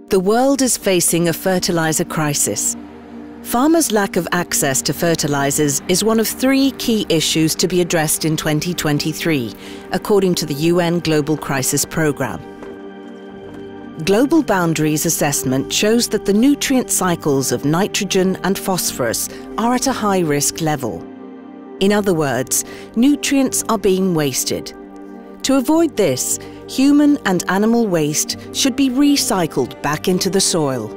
The world is facing a fertilizer crisis. Farmers' lack of access to fertilizers is one of 3 key issues to be addressed in 2023, according to the UN Global Crisis Programme. Global Boundaries assessment shows that the nutrient cycles of nitrogen and phosphorus are at a high-risk level. In other words, nutrients are being wasted. To avoid this, human and animal waste should be recycled back into the soil.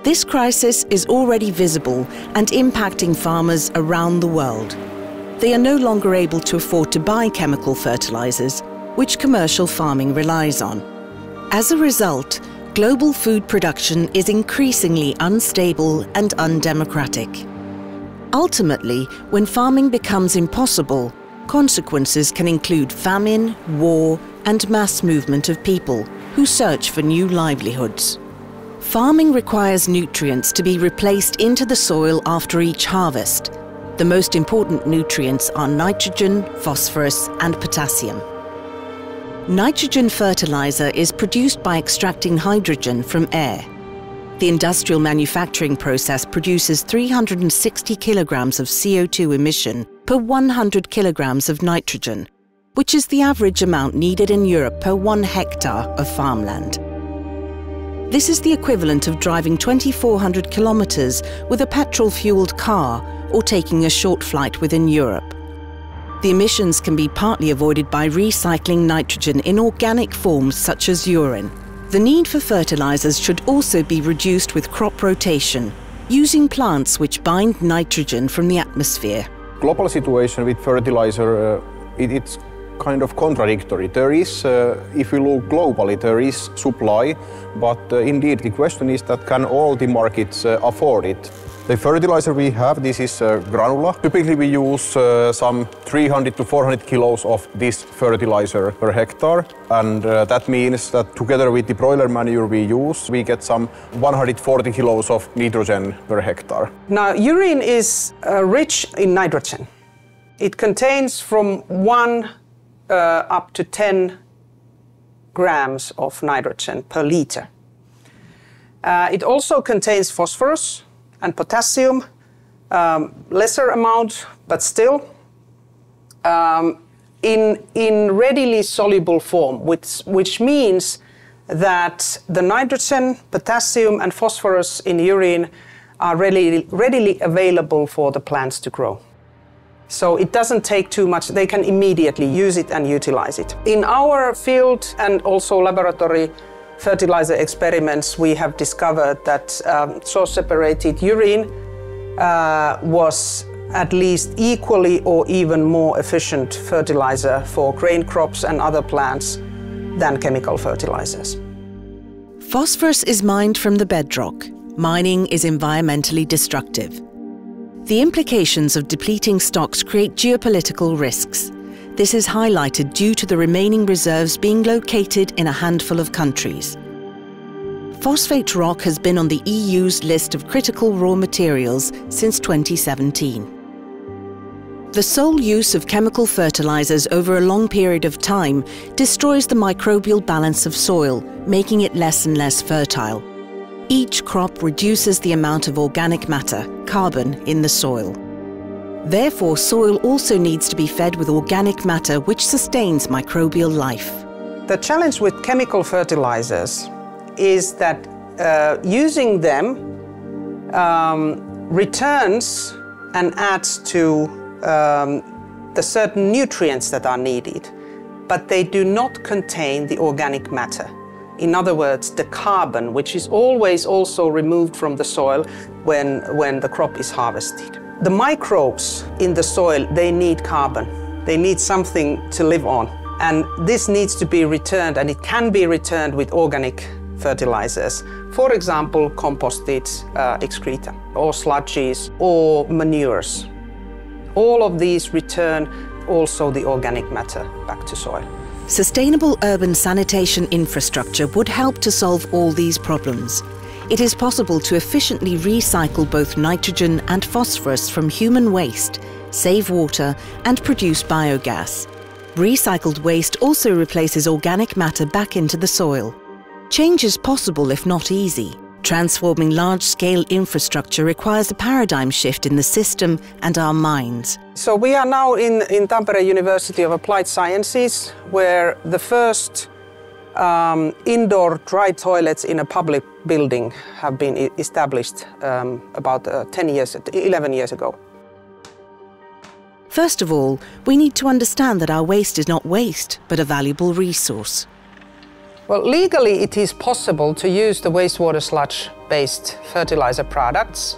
This crisis is already visible and impacting farmers around the world. They are no longer able to afford to buy chemical fertilizers, which commercial farming relies on. As a result, global food production is increasingly unstable and undemocratic. Ultimately, when farming becomes impossible, consequences can include famine, war, and mass movement of people who search for new livelihoods. Farming requires nutrients to be replaced into the soil after each harvest. The most important nutrients are nitrogen, phosphorus, and potassium. Nitrogen fertilizer is produced by extracting hydrogen from air. The industrial manufacturing process produces 360 kilograms of CO2 emission per 100 kilograms of nitrogen, which is the average amount needed in Europe per 1 hectare of farmland. This is the equivalent of driving 2,400 kilometers with a petrol-fueled car or taking a short flight within Europe. The emissions can be partly avoided by recycling nitrogen in organic forms such as urine. The need for fertilizers should also be reduced with crop rotation, using plants which bind nitrogen from the atmosphere. Global situation with fertilizer, it's kind of contradictory. There is, if you look globally, there is supply, but indeed the question is that can all the markets afford it? The fertilizer we have, this is granula. Typically we use some 300 to 400 kilos of this fertilizer per hectare, and that means that together with the broiler manure we use, we get some 140 kilos of nitrogen per hectare. Now, urine is rich in nitrogen. It contains from 1 up to 10 grams of nitrogen per liter. It also contains phosphorus and potassium, lesser amount, but still, in readily soluble form, which means that the nitrogen, potassium, and phosphorus in urine are readily available for the plants to grow. So it doesn't take too much, they can immediately use it and utilize it. In our field and also laboratory fertilizer experiments, we have discovered that source-separated urine was at least equally or even more efficient fertilizer for grain crops and other plants than chemical fertilizers. Phosphorus is mined from the bedrock. Mining is environmentally destructive. The implications of depleting stocks create geopolitical risks. This is highlighted due to the remaining reserves being located in a handful of countries. Phosphate rock has been on the EU's list of critical raw materials since 2017. The sole use of chemical fertilizers over a long period of time destroys the microbial balance of soil, making it less and less fertile. Each crop reduces the amount of organic matter, carbon, in the soil. Therefore, soil also needs to be fed with organic matter which sustains microbial life. The challenge with chemical fertilizers is that using them returns and adds to the certain nutrients that are needed, but they do not contain the organic matter. In other words, the carbon, which is always also removed from the soil when the crop is harvested. The microbes in the soil, they need carbon. They need something to live on. And this needs to be returned, and it can be returned with organic fertilizers. For example, composted excreta, or sludges, or manures. All of these return also the organic matter back to soil. Sustainable urban sanitation infrastructure would help to solve all these problems. It is possible to efficiently recycle both nitrogen and phosphorus from human waste, save water, and produce biogas. Recycled waste also replaces organic matter back into the soil. Change is possible if not easy. Transforming large-scale infrastructure requires a paradigm shift in the system and our minds. So we are now in Tampere University of Applied Sciences, where the first indoor dry toilets in a public building have been established about 11 years ago. First of all, we need to understand that our waste is not waste, but a valuable resource. Well, legally it is possible to use the wastewater sludge-based fertilizer products,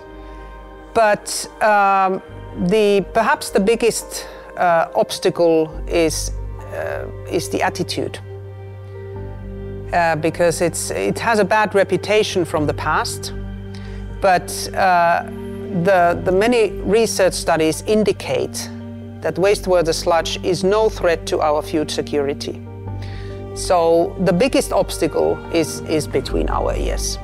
but perhaps the biggest obstacle is the attitude. Because it has a bad reputation from the past, but the many research studies indicate that wastewater sludge is no threat to our food security. So the biggest obstacle is between our ears.